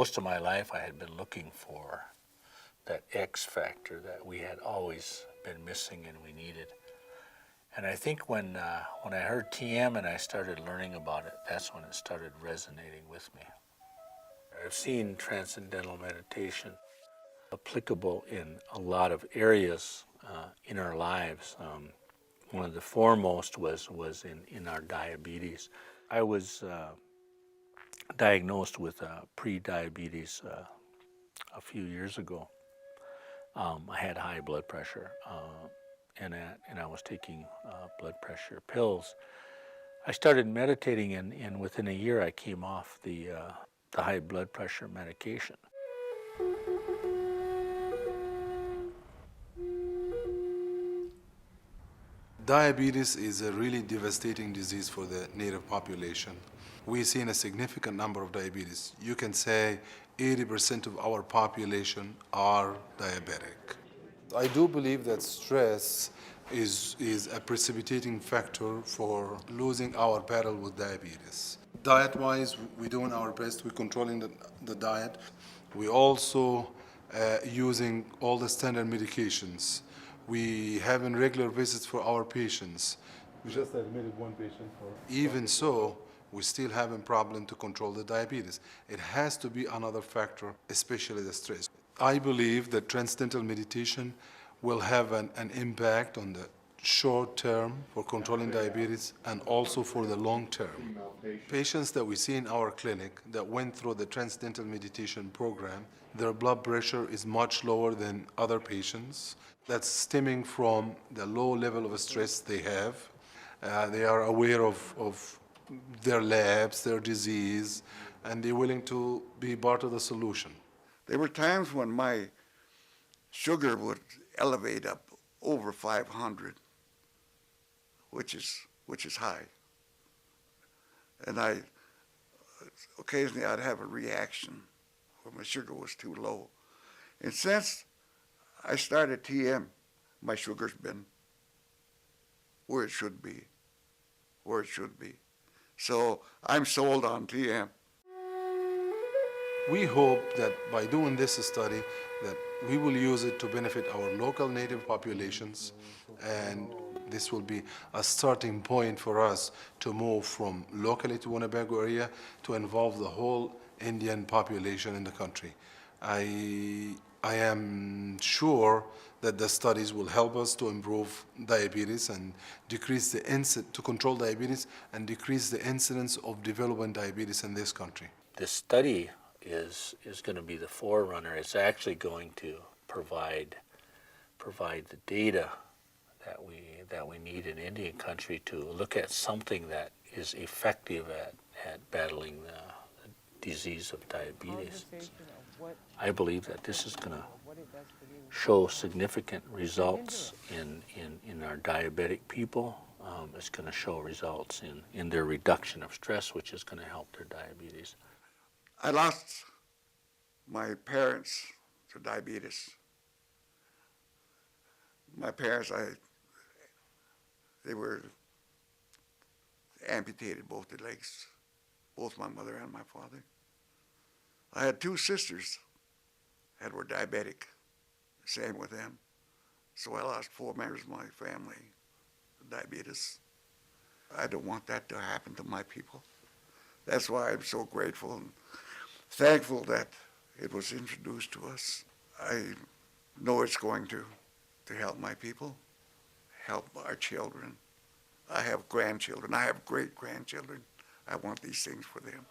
most of my life I had been looking for that X factor that we had always been missing and we needed. And I think when I heard TM and I started learning about it, that's when it started resonating with me. I've seen transcendental meditation applicable in a lot of areas in our lives. One of the foremost was in our diabetes. I was diagnosed with pre-diabetes a few years ago. I had high blood pressure, and I was taking blood pressure pills. I started meditating, and within a year I came off the high blood pressure medication. Diabetes is a really devastating disease for the native population. We've seen a significant number of diabetes. You can say 80% of our population are diabetic. I do believe that stress is a precipitating factor for losing our battle with diabetes. Diet-wise, we're doing our best. We're controlling the diet. We're also using all the standard medications. We having regular visits for our patients. We just admitted one patient for... Even so, we still having problem to control the diabetes. It has to be another factor, especially the stress. I believe that transcendental meditation will have an impact on the short term for controlling diabetes and also for the long term. Patients that we see in our clinic that went through the transcendental meditation program, their blood pressure is much lower than other patients. That's stemming from the low level of stress they have. They are aware of their labs, their disease, and they're willing to be part of the solution. There were times when my sugar would elevate up over 500, which is high. And occasionally I'd have a reaction when my sugar was too low. And since I started TM, my sugar's been where it should be, So I'm sold on TM. We hope that by doing this study that we will use it to benefit our local native populations, and this will be a starting point for us to move from locally to Winnebago area to involve the whole Indian population in the country. I am sure that the studies will help us to improve diabetes and decrease the to control diabetes and decrease the incidence of developing diabetes in this country. This study is going to be the forerunner. It's actually going to provide the data that we need in Indian country to look at something that is effective at battling the disease of diabetes. I believe that this is going to show significant results in our diabetic people. It's going to show results in their reduction of stress, which is going to help their diabetes. I lost my parents to diabetes. My parents, they were amputated both their legs, both my mother and my father. I had two sisters that were diabetic, same with them. So I lost 4 members of my family to diabetes. I don't want that to happen to my people. That's why I'm so grateful and thankful that it was introduced to us. I know it's going to help my people, help our children. I have grandchildren. I have great-grandchildren. I want these things for them.